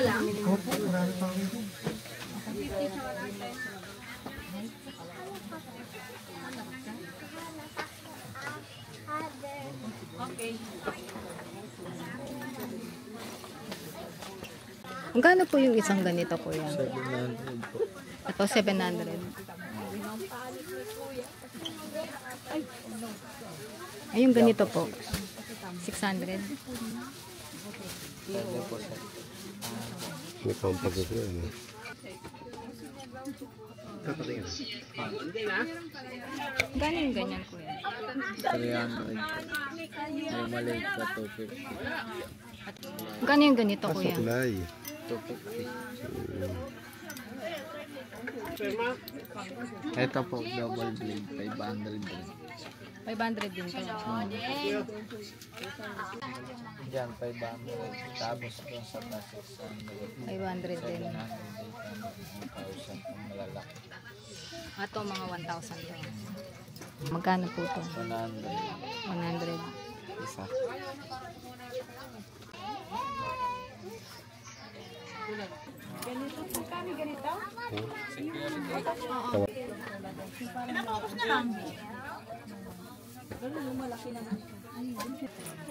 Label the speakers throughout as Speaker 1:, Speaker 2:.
Speaker 1: lang?
Speaker 2: Opo, marami pa rin.
Speaker 1: Okay.
Speaker 3: Magkano po yung isang ganito, kuya?
Speaker 2: 700 po.
Speaker 3: Ito, 700. Ay, yung ganito po. 600.
Speaker 4: May compact ito yan.
Speaker 3: Gano'n yung ganyan, kuya?
Speaker 2: 300. May maliit pa 250.
Speaker 3: Gano'n yung ganito, kuya?
Speaker 4: Kulay.
Speaker 2: 250. Ito po, double blade, 500 din.
Speaker 3: 500 din to.
Speaker 2: Diyan, 500. Tapos doon sa taas, 600.
Speaker 3: 500 din.
Speaker 2: 700, 800, 1,000 kung malalaki.
Speaker 3: Ato, mga 1,000 to. Magkano po to?
Speaker 2: 100.
Speaker 3: 100.
Speaker 2: Isa.
Speaker 1: Ganito po kami, ganito?
Speaker 4: Tawa.
Speaker 1: Na lang.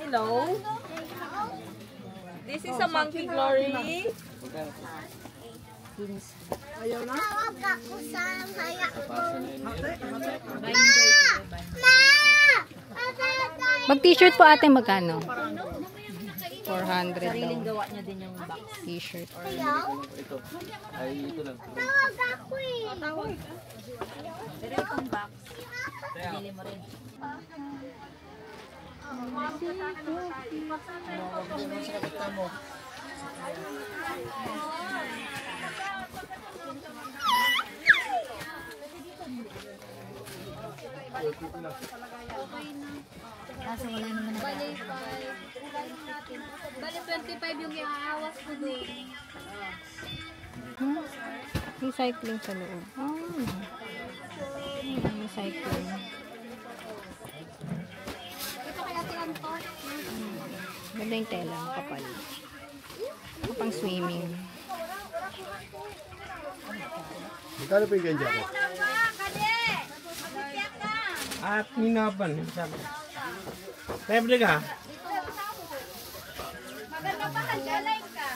Speaker 1: Hello? This is a monkey glory. Ayaw na?
Speaker 5: Tawag ako sa kaya ko.
Speaker 3: Mag-t-shirt po ate, magkano? 400
Speaker 1: Sariling
Speaker 3: daw.
Speaker 1: gawa niya din yung box.
Speaker 3: T-shirt.
Speaker 2: Ay, ito lang.
Speaker 5: Tawag ako eh.
Speaker 1: Tawag. Pero itong box, pinili mo rin.
Speaker 5: Kaso wala naman na. Bali 25 yung iahawas ko doon.
Speaker 3: Recycling sa loob. Recycling.
Speaker 5: Ito kaya tiyan to.
Speaker 3: Ganda yung tela, kapal. Pang swimming.
Speaker 4: Magkano po yung ganyan jacket?
Speaker 2: At minapan. Pebre ka?
Speaker 5: Maganda pa halgalay ka.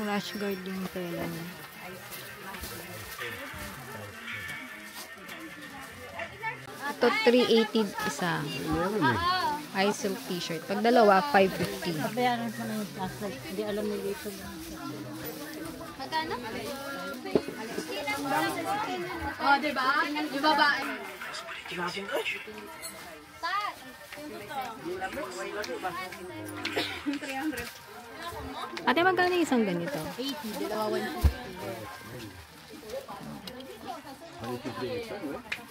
Speaker 3: Rash guard yung tela niya. Ito, 380 isa. High silk t-shirt. Pag dalawa, 550.
Speaker 1: Bayaran ko na yung plastic. Hindi alam nila ito.
Speaker 5: Magkano?
Speaker 1: Oh, diba? Yung babae.
Speaker 3: Ate, magkano yung isang ganito?
Speaker 1: 80, dalawa 150.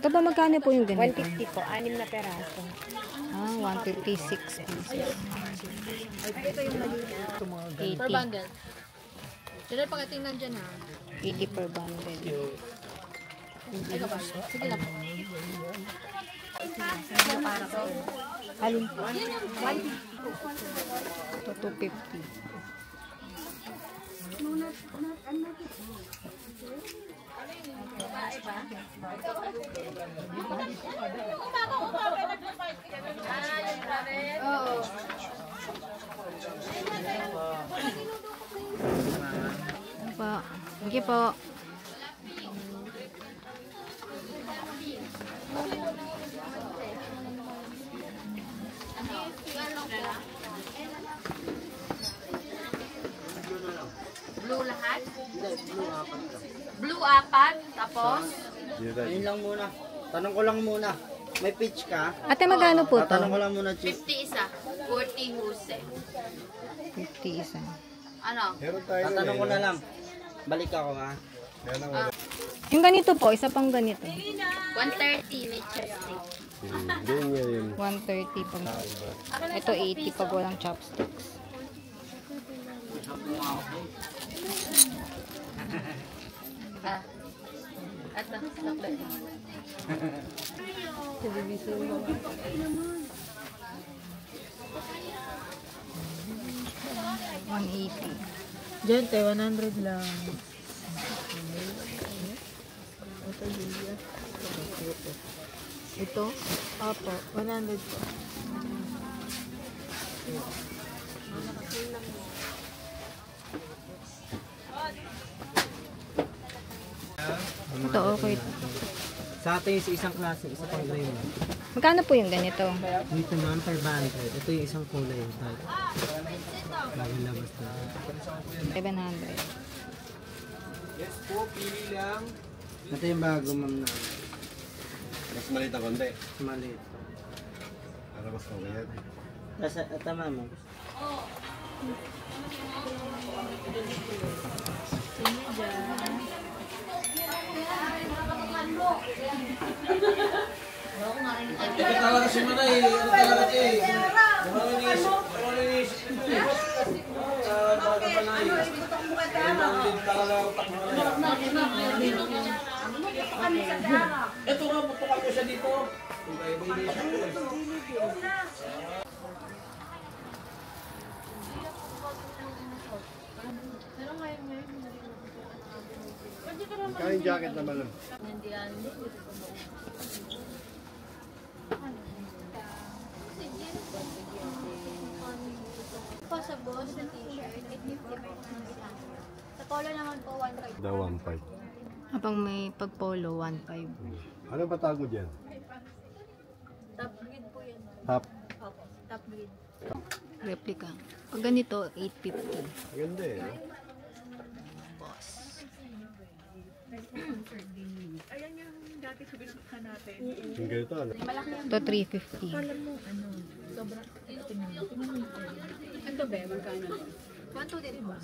Speaker 3: Ito ba magkano po yung ganito?
Speaker 1: 150 po, 6 na peraso.
Speaker 3: 156 pieces.
Speaker 1: Per
Speaker 3: 80.
Speaker 1: bundle. Dito pagkatingnan dyan ha.
Speaker 3: 80 per bundle.
Speaker 1: Ay, kapal. Sige lang. Para ko.
Speaker 3: Alin po? Ito, 250. Ano pa? Sige po.
Speaker 1: Blue lahat? Blue apat. Tapos?
Speaker 2: Ayun lang muna. Tanong ko lang muna. May pitch ka?
Speaker 3: Ate, magkano po to?
Speaker 2: Tanong ko lang muna, Chief.
Speaker 1: 50 isa. 40 huse.
Speaker 3: 50 isa.
Speaker 1: Ano?
Speaker 4: Meron tayo
Speaker 2: Tatanong ko na lang. Balik ako ha.
Speaker 3: Yung ganito po, isa pang ganito.
Speaker 1: 130 may chopstick.
Speaker 4: Ganyan yun.
Speaker 3: 130 pag. Ito 80 pag walang chopsticks.
Speaker 1: Ah. At chocolate.
Speaker 3: Diyan, 100 lang. Ito? Opo, 100 po. Ito, okay.
Speaker 2: Sa atin yung isang klase, isa pang gray mo.
Speaker 3: Magkano po yung ganito?
Speaker 2: Dito ma'am, 500. Ito yung isang kulay yung type. Bagong labas na.
Speaker 3: 700.
Speaker 2: Yes po, pili lang. Ito yung bago ma'am na.
Speaker 4: Mas maliit ang konti.
Speaker 2: Maliit.
Speaker 4: Para mas okay yan.
Speaker 2: Tama ma'am.
Speaker 6: Ito talaga si Manay, ano talaga siya eh. Marinis. Din talaga utak mo na. Ito nga, putukan ko siya dito.
Speaker 4: Kaya yung jacket naman lang.
Speaker 5: Po sa boss na t-shirt, 850 po. Sa polo naman po, 1.5.
Speaker 4: Da 1.5.
Speaker 3: Habang may pag-polo, 1.5.
Speaker 4: Ano ba tawag mo dyan?
Speaker 5: Top grade po yan.
Speaker 4: Top.
Speaker 5: Opo, top grade.
Speaker 3: Replica. Pag ganito, 850.
Speaker 4: Ganda eh. No? Yung ganito ano?
Speaker 3: Ito, 350.
Speaker 5: Ito ba, magkano? 1.2 din po.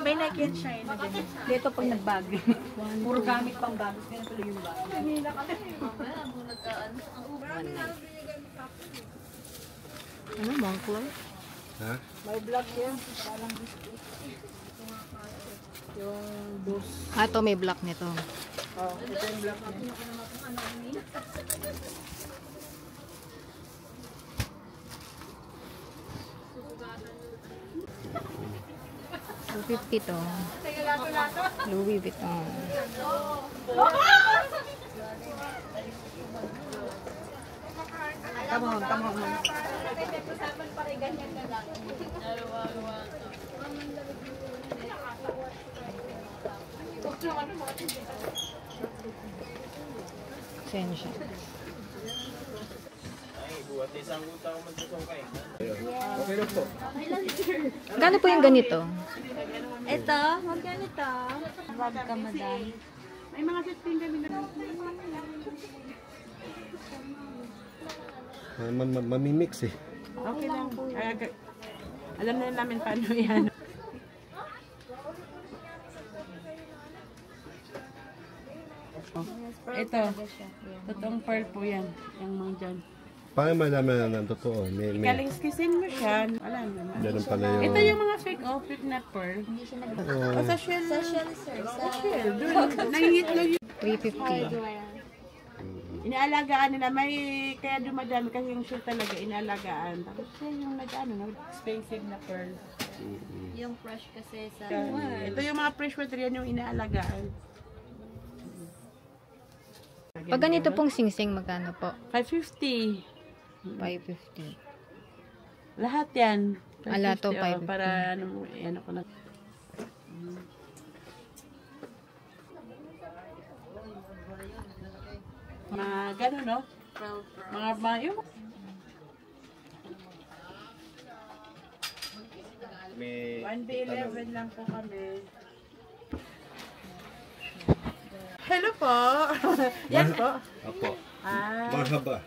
Speaker 1: May Nike and Shine na ganyan. Dito pag nag-bag. Puro gamit pang bag. Kaya tuloy yung bag.
Speaker 3: Ano, Moncler?
Speaker 4: Ha?
Speaker 1: May black yan. Parang biscuit. Yung dos.
Speaker 3: Ah, ito may black nito.
Speaker 1: Oh, ito yung black niya.
Speaker 3: $250 to. Louis Vuitton.
Speaker 1: Come on, come on.
Speaker 3: Sensya.
Speaker 2: Okay lang po.
Speaker 3: Gano po yung ganito?
Speaker 5: Ito, magkano ito? Bag ka, madam.
Speaker 1: May mga set din kami na.
Speaker 4: Mamimix eh.
Speaker 1: Okay lang. Alam na namin paano yan. Ito, totoong pearl po yan. Yung mga dyan.
Speaker 4: Paano malaman na ng totoo? May
Speaker 1: Galing skisin mo siya. Alam naman.
Speaker 4: ganun pala yung...
Speaker 1: Ito yung mga fake fake na pearl. O sa shell. Sa shell, sir. Sa shell. Doon, nangingitlog yung...
Speaker 3: 350.
Speaker 1: Inaalagaan nila. May, kaya dumadami kasi yung shell talaga inaalagaan. Tapos siya yung expensive na pearl.
Speaker 5: Yung fresh kasi sa...
Speaker 1: Ito yung mga fresh water yan yung inaalagaan.
Speaker 3: Pag ganito pong singsing, magkano po?
Speaker 1: 550.
Speaker 3: 550.
Speaker 1: Lahat yan.
Speaker 3: Lahat to, 550.
Speaker 1: Para ano, ano ko na. Mga gano'n, no? Mga yung...
Speaker 4: May...
Speaker 1: 1B11 lang po kami. Hello po. Yan po.
Speaker 4: Apo.
Speaker 1: Ah.
Speaker 4: Marhaba.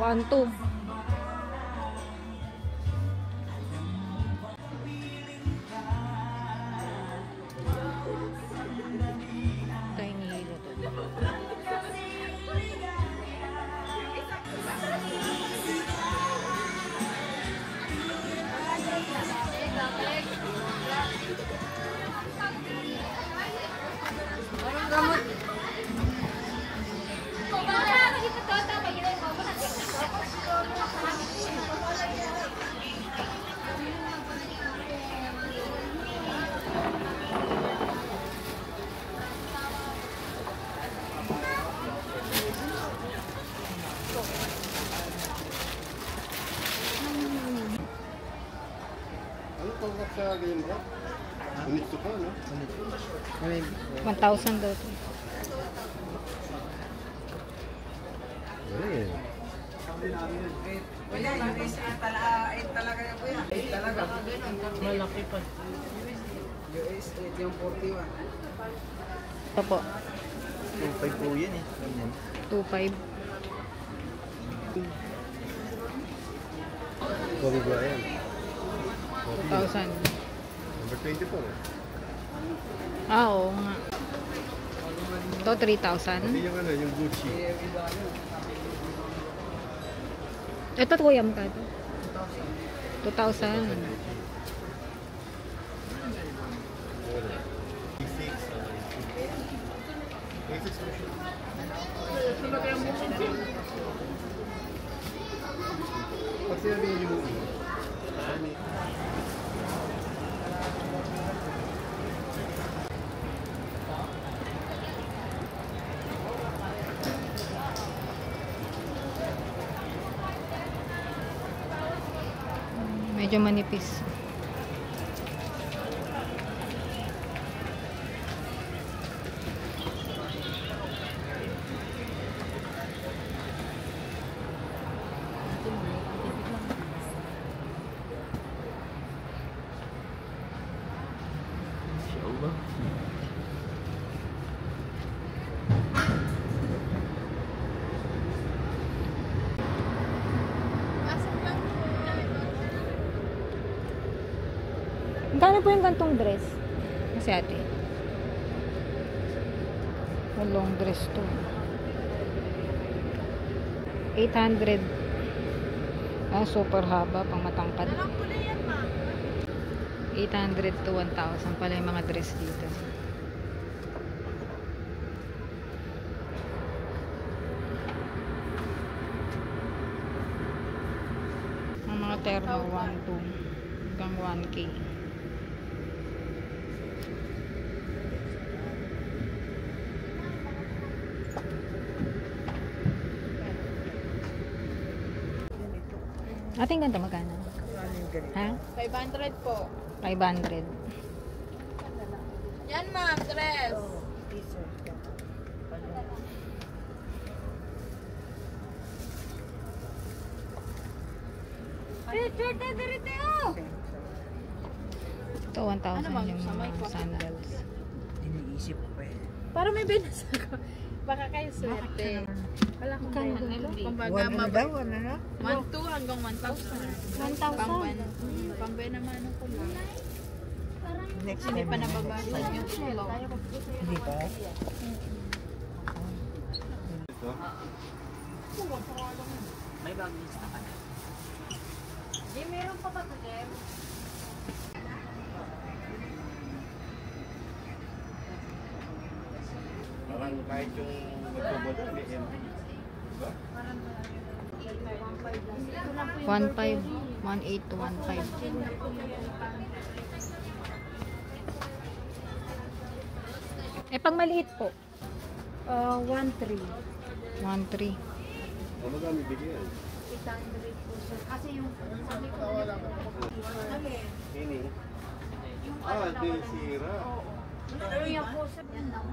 Speaker 3: Kanto. Ito yung nihilo to.
Speaker 4: Ano tawag sa game bro? Unit ko, no?
Speaker 2: Ano yun?
Speaker 3: 1,000 daw to.
Speaker 4: Ano yan?
Speaker 2: Malaki pa. US 8 yung 41.
Speaker 3: Ito po.
Speaker 6: 2.5 po yan eh. Ganyan.
Speaker 3: 2,500.
Speaker 4: Kobe Bryant.
Speaker 3: 2,000.
Speaker 4: Number 24 eh.
Speaker 3: Ah, oo nga. Ito, 3,000.
Speaker 4: Hindi yung ano, yung Gucci.
Speaker 3: Ito, kuya, magkano? 2,000.
Speaker 4: Pag sinabi yung movie,
Speaker 3: Medyo manipis. Magkano po yung gantong dress? Kasi ate. Yung long dress to. 800. Ah, super haba, pang matangkad. 800 to 1,000 pala yung mga dress dito. Ang mga terno 1,2 hanggang 1K. Ating ganda magkano? Ha?
Speaker 1: 500 po.
Speaker 3: 500.
Speaker 1: Yan ma'am, dress.
Speaker 3: Ito 1,000 yung mga sandals.
Speaker 2: Iniisip ko pa eh.
Speaker 1: Para may binasa ko. Baka kayo swerte. Wala akong bayan LB. Kumbaga,
Speaker 2: Ano daw? Ano na?
Speaker 1: 1,2 hanggang 1,000. 1,000? Pambay naman ako lang.
Speaker 2: Next
Speaker 1: Hindi
Speaker 2: time.
Speaker 1: pa nababasag yung flow.
Speaker 2: Hindi pa?
Speaker 6: May bagong lista ka na.
Speaker 5: Di, meron pa ba ito, Jem?
Speaker 4: parang kahit yung nagpabot, may MP.
Speaker 3: 1,500. 1,800 to 1,500. Eh, pag maliit po?
Speaker 5: 1,300.
Speaker 3: 1,300.
Speaker 4: Ano kami bigyan?
Speaker 5: 800 po, sir. Kasi yung sabi ko
Speaker 4: Ini. Ah, di sira.
Speaker 5: pero yan po, sir. Yan lang.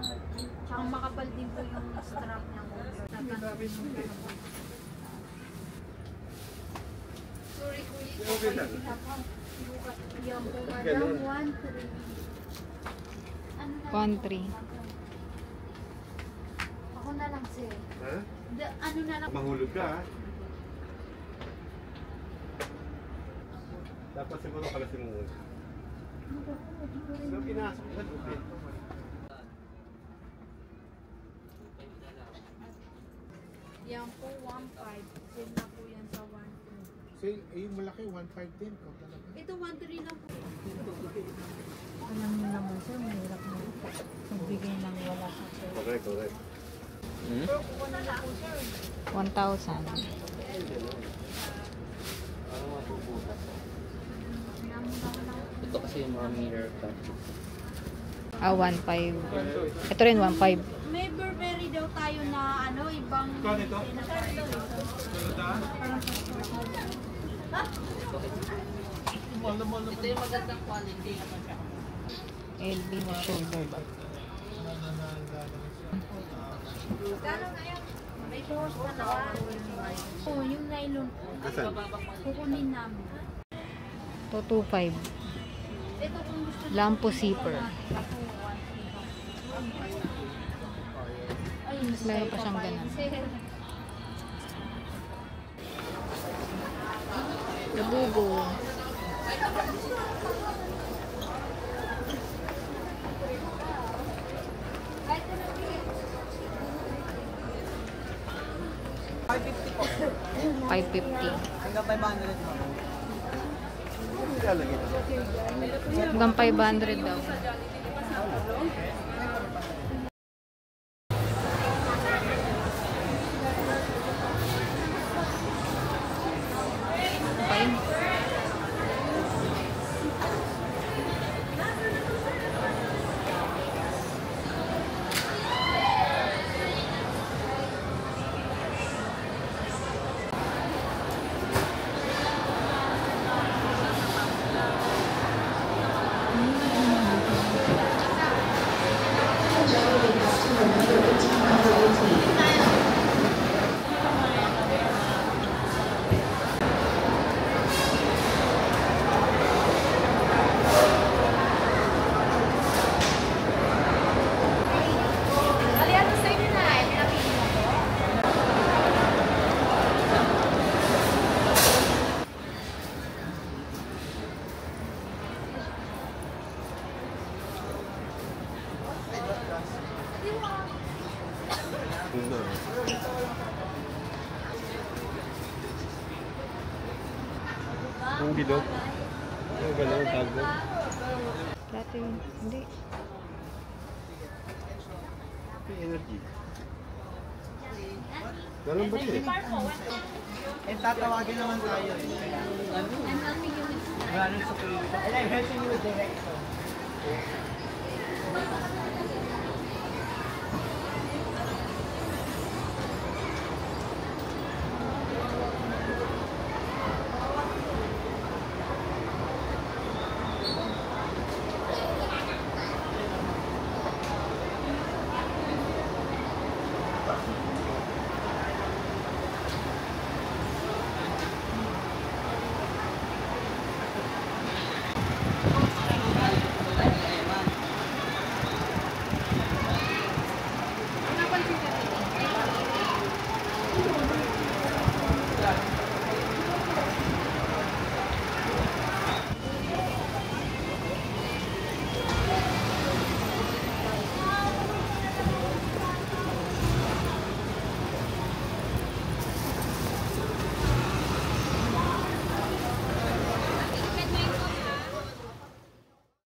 Speaker 5: Tsaka makapal din po yung strap niya. Sorry, kuya.
Speaker 4: Okay lang.
Speaker 5: Yan po,
Speaker 4: Ganun.
Speaker 5: madam. 1,300. Ano na?
Speaker 3: 1,300.
Speaker 5: Ako na lang, sir.
Speaker 4: Ha?
Speaker 5: Ano na lang?
Speaker 4: Mahulog ka ha? Dapat siguro kalasin mo muna. So, pinasok ka doon.
Speaker 5: Yan po, 1.5. Sale na po yan sa 1.2.
Speaker 7: Sale, yung malaki, 1.5 din. Oh, talaga.
Speaker 5: Ito, 1.3 lang po.
Speaker 3: Alam mo naman sir, mahirap mo magbigay ng wala sa sir.
Speaker 4: Correct, correct.
Speaker 3: 1,000.
Speaker 2: Ito kasi yung mga mirror ka.
Speaker 3: 1,500. Ito rin 1,500.
Speaker 5: May Burberry daw tayo na ano, ibang... Ito?
Speaker 2: Ito yung magandang quality.
Speaker 3: LB na shoulder bag.
Speaker 5: Gano'n na yan? May buhos pa na. Oo, yung nylon po.
Speaker 4: Asan?
Speaker 5: Kukunin namin.
Speaker 3: Ito 2,500.
Speaker 5: Ito kung gusto niyo.
Speaker 3: Lampo zipper.
Speaker 5: Ay,
Speaker 3: Meron pa siyang ganun. Labugo. $550. Hanggang 500 daw. Okay.
Speaker 4: Yung bilog. Yung gano'n, tago.
Speaker 3: Dati, hindi.
Speaker 4: Yung energy. Ganun ba siya?
Speaker 2: Eh, tatawagin naman tayo. Gano'n sa